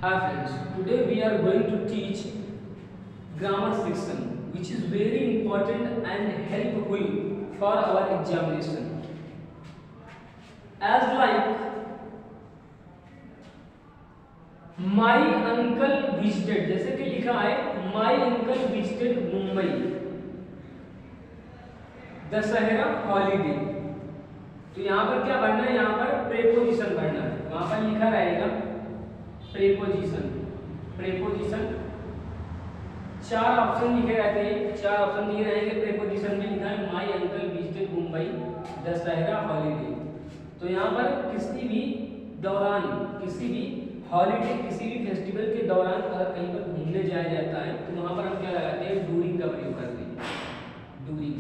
Hi friends, today we are going to teach grammar section which is very important and helpful for our examination. As like my uncle visited, जैसे कि लिखा है my uncle visited Mumbai Dussehra holiday, तो यहाँ पर क्या पढ़ना है, यहाँ पर प्रेपोजिशन पढ़ना है। वहां पर लिखा रहेगा प्रेपोजिशन। प्रेपोजिशन चार ऑप्शन लिखे रहते हैं, चार ऑप्शन दिए रहेंगे। प्रेपोजिशन में लिखा है my uncle visited Mumbai Dussehra holiday. तो यहाँ पर किसी भी दौरान, किसी भी हॉलीडे, किसी भी फेस्टिवल के दौरान अगर कहीं पर घूमने जाया जाता है तो वहां पर हम क्या लगाते हैं, डूरिंग का प्रयोग करते हैं, डूरिंग।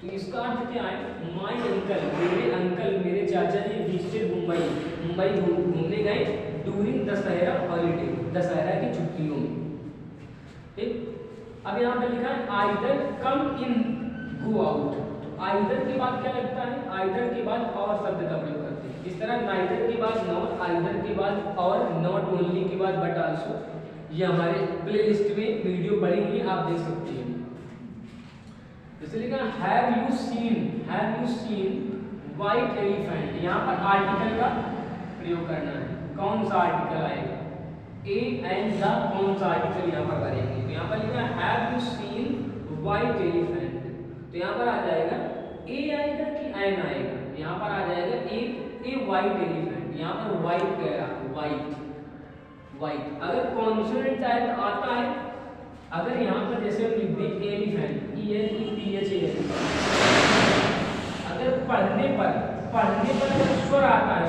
तो इसका अर्थ क्या है, माय अंकल, मेरे अंकल, मेरे चाचा जी विजिटेड मुंबई, मुंबई घूमने गए डूरिंग दशहरा हॉलीडे, दशहरा की छुट्टियों में। ठीक, अब यहाँ पे लिखा है आइदर कम इन गो आउट। तो आइदर के बाद क्या लगता है, आइदर के बाद और शब्द का प्रयोग करते हैं। इस तरह नाइदर के बाद नॉट, आइदर के बाद और, नॉट ओनली के बाद बट आल्सो। ये हमारे प्लेलिस्ट में वीडियो पड़ी हुई है, आप देख सकते हैं। जैसे लिखा have you seen white elephant. यहाँ पर आर्टिकल का प्रयोग करना है। कौन सा आर्टिकल आएगा, ए एंड द, कौन सा आर्टिकल यहाँ पर करेंगे। तो यहाँ पर लिखा है have you seen white elephant, तो यहाँ पर आ जाएगा ए आएगा कि एन आएगा, यहाँ पर आ जाएगा ए व्हाइट एलिफेंट। यहाँ पर व्हाइट कह रहा है, व्हाइट व्हाइट। अगर कॉन्सोनेंट आए तो आता है, अगर यहाँ पर जैसे हम लिख दें एलिफेंट, ELEPHANT, अगर पढ़ने पर अगर स्वर आता है,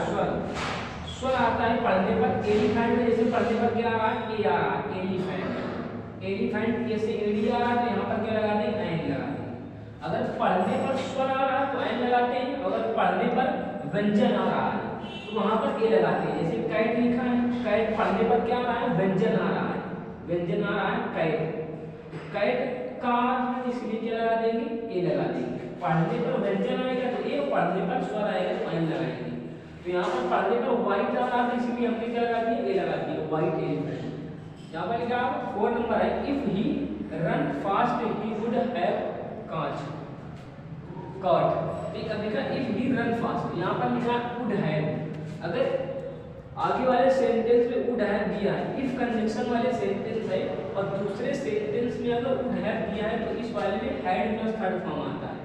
स्वर आता है पढ़ने पर, एलिफेंट में जैसे पढ़ने पर क्या आ रहा है, ए आ रहा है, एलिफेंट। एलिफेंट जैसे एडी आ रहा है तो यहाँ पर क्या लगा दें, एन लगा दें। अगर पढ़ने पर स्वर आ रहा है तो एन लगाते हैं, अगर पढ़ने पर व्यंजन आ रहा है तो वहां पर ए लगाते हैं। जैसे कैट लिखा है, कैट पढ़ने पर क्या आ रहा है, व्यंजन आ रहा है, व्यंजन आ रहा है कैट। कैट का इसलिए क्या लगा देंगे, ए लगा देंगे। पढ़ने पर व्यंजन आएगा तो ए, पढ़ने पर स्वर आएगा तो एन लगाएंगे। तो यहाँ पर पढ़ने पर व्हाइट आ रहा है इसलिए हमने क्या लगा दिया, ए लगा दिया, व्हाइट एलिफेंट। यहाँ पर लिखा 4 नंबर है, if he run fast he would have caught. ठीक, अब लिखा इफ ही रन फास्ट, यहाँ पर लिखा वुड हैव। अगर आगे वाले सेंटेंस में वुड हैव दिया है, इफ कंजंक्शन वाले सेंटेंस है, और दूसरे सेंटेंस में अगर वुड हैव दिया है तो इस वाले में हैड प्लस थर्ड फॉर्म आता है,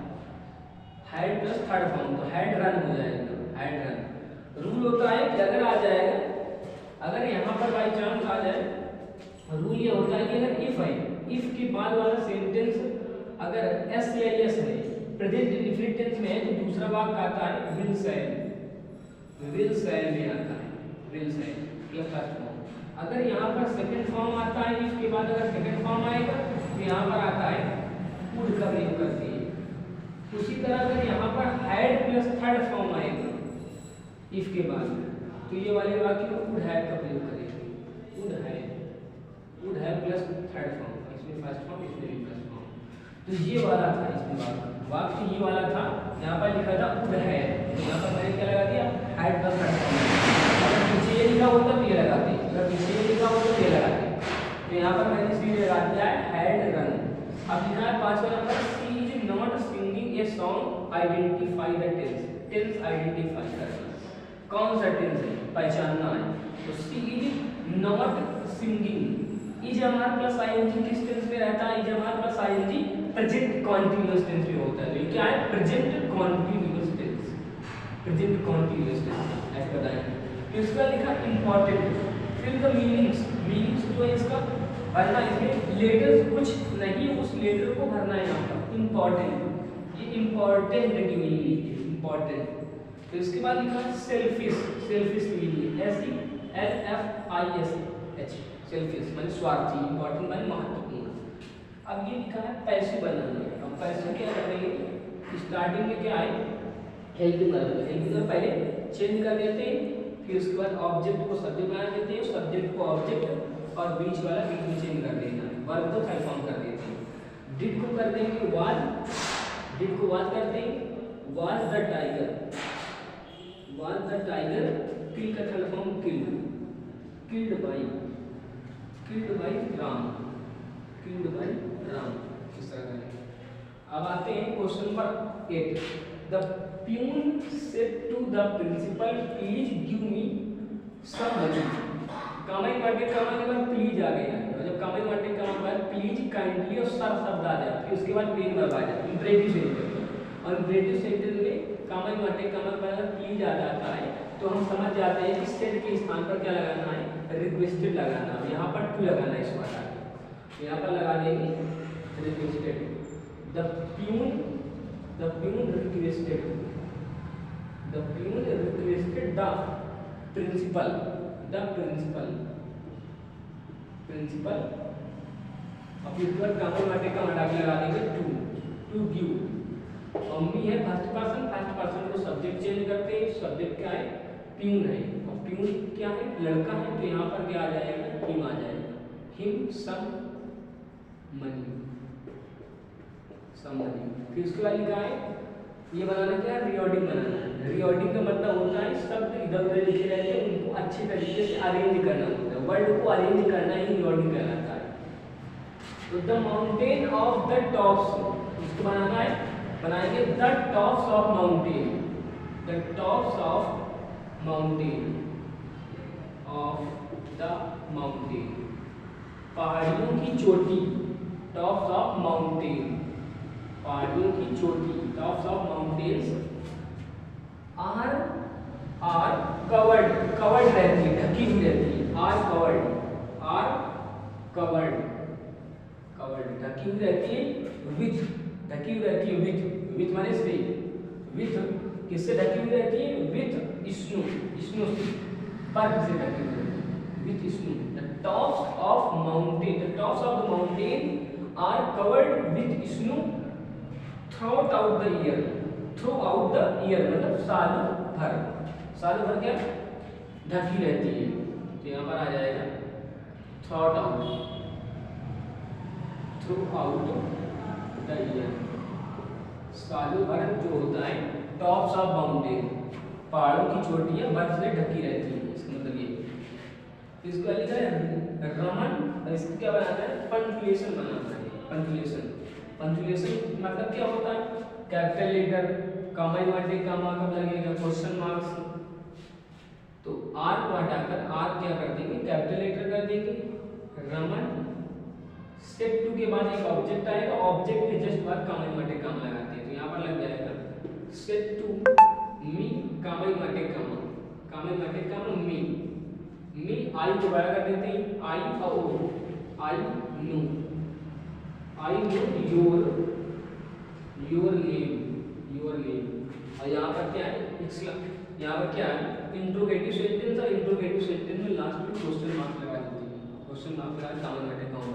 हैड प्लस थर्ड फॉर्म, तो हैड रन हो जाएगा, हैड रन। रूल होता है कि अगर आ जाएगा, अगर यहाँ पर बाई चांस आ जाए, रूल ये होता है कि अगर इफ है, इफ के बाद वाला सेंटेंस अगर एस या एस है, प्रेजेंट इंडेफिनिट टेंस में है, तो दूसरा वाक्य आता है विल सेल, विल सेल में आता है, विल सेल ये फर्स्ट फॉर्म। अगर यहाँ पर सेकंड फॉर्म आता है, इफ के बाद अगर सेकंड फॉर्म आएगा तो यहाँ पर आता है वुड का प्रयोग करते हैं। उसी तरह अगर यहाँ पर हैड प्लस थर्ड फॉर्म आएगा इफ के बाद, तो ये वाले वाक्य में वुड हैव का प्रयोग करेंगे, would have plus third form, इसमें फर्स्ट फॉर्म, इसमें भी फर्स्ट फॉर्म। तो ये वाला था, इसमें वाक्य ये वाला था। यहाँ पर लिखा था वुड हैव, तो यहाँ पर मैंने क्या लगा दिया, हैड प्लस थर्ड फॉर्म। अगर पीछे ये लिखा होता तो ये लगाते, अगर पीछे ये लिखा होता तो ये लगाते। तो यहाँ पर मैंने इसलिए लगा दिया है हैड रन। अब लिखा है 5वां number, she is not singing a song, identify the tense. Tense identify करना, कौन सा टेंस है पहचानना है। तो she is not singing, is हमारा प्लस आईएनजी किस टेंस में रहता है, इज हमारा plus ING present continuous tense में होता है। तो क्या है, present continuous tense, present continuous tense ऐसे बताएंगे। तो इसका लिखा इंपॉर्टेंट, फिर द मीनिंग्स, मीनिंग्स जो है इसका भरना, इसमें लेटर्स कुछ नहीं, उस लेटर को भरना है यहाँ पर। इंपॉर्टेंट, ये इंपॉर्टेंट की मीनिंग है, इंपॉर्टेंट। तो इसके बाद लिखा है सेल्फिश, सेल्फिश की मीनिंग SELFISH, सेल्फिश माने स्वार्थी, इंपॉर्टेंट माने महत्वपूर्ण। अब ये लिखा है पैसे बनाना। अब पैसे क्या करेंगे, स्टार्टिंग में क्या है, हेल्पिंग वर्ब, हेल्पिंग वर्ब पहले चेंज कर देते हैं, फिर उसके बाद ऑब्जेक्ट को सब्जेक्ट बना देते हैं, सब्जेक्ट को ऑब्जेक्ट, और बीच वाला बीच में चेंज कर देना है, वर्ब को थर्ड फॉर्म कर देते हैं। डिड को कर देंगे वाज, डिड को वाज कर देंगे, was the tiger, was the tiger, kill का third form kill, killed by Ram, killed by Ram, इस तरह का। अब आते हैं question number 8। The peon said to the principal please give me some money. Comma मार्केट कामा के बाद प्लीज आ गया, और जब कामाई मार्केट कामा के बाद प्लीज काइंडली और सर शब्द आ जाए, फिर उसके बाद मेन वर्ब आ जाए इंपरेटिव सेंटेंस। और इंपरेटिव सेंटेंस में कामाई मार्केट कामा के बाद प्लीज आ जाता है तो हम समझ जाते हैं कि सेड के स्थान पर क्या लगाना है, रिक्वेस्टेड लगाना है। यहाँ पर टू लगाना है, इस बार यहाँ पर लगा देंगे requested. The peon requested the principal अब फिर उसके बाद कामन माटे का मटाक लगा देंगे टू गिव। मम्मी है फर्स्ट पर्सन को सब्जेक्ट चेंज करते हैं, सब्जेक्ट क्या है, प्यून है, और प्यून क्या है, लड़का है, तो यहाँ पर क्या आ जाएगा, हिम आ जाएगा, हिम सम मनी। फिर उसके बाद लिखा है ये बनाना क्या है, रिऑर्डिंग बनाना है। रिऑर्डिंग का मतलब होता है शब्द इधर उधर लिखे रहते हैं, उनको अच्छे तरीके से अरेंज करना होता है, वर्ड को अरेंज करना ही रिऑर्डिंग कहलाता है। तो the mountain of the tops, उसको बनाना है, बनाएंगे the tops of mountain, the tops of mountain, पहाड़ियों की चोटी, टॉप्स ऑफ माउंटेन, पहाड़ियों की चोटी, tops of mountains are covered रहती है, ढकी हुई रहती है, आर कवर्ड ढकी हुई रहती है, ढकी हुई रहती है विथ माने से, विथ किससे ढकी हुई रहती है, विथ स्नो बर्फ से ढकी हुई रहती है, with snow. The tops of the mountain are covered with snow throughout the year मतलब साल भर क्या ढकी रहती है, तो यहाँ पर आ जाएगा थ्रू आउट द ईयर, सालों भर जो होता है। टॉप्स ऑफ माउंटेन, पहाड़ों की चोटियाँ बर्फ से ढकी रहती है, इसका मतलब ये। इसको लिखा है रमन, और इसको क्या बनाना है, पंक्चुएशन बनाना है। पंक्चुएशन मतलब क्या होता है, कैपिटल लेटर, कामा इन्वर्टेड कामा कब लगेगा, क्वेश्चन मार्क्स, तो आर को हटाकर आर क्या कर देंगे, कैपिटल लेटर कर देंगे। रमन स्टेप 2 के बाद एक ऑब्जेक्ट आएगा, ऑब्जेक्ट के जस्ट बाद कामा इन्वर्टेड कामा लगाते हैं, तो यहाँ पर लग जाएगा स्टेप 2 मी कामा इन्वर्टेड कामा मी आई को बड़ा कर देते हैं, आई नो योर नेम, और यहाँ पर क्या है, यहाँ पर क्या है, इंट्रोगेटिव सेंटेंस, और इंट्रोगेटिव सेंटेंस में लास्ट में क्वेश्चन मार्क लगा देते हैं, क्वेश्चन मार्क लगा कामा इन्वर्टेड कामा।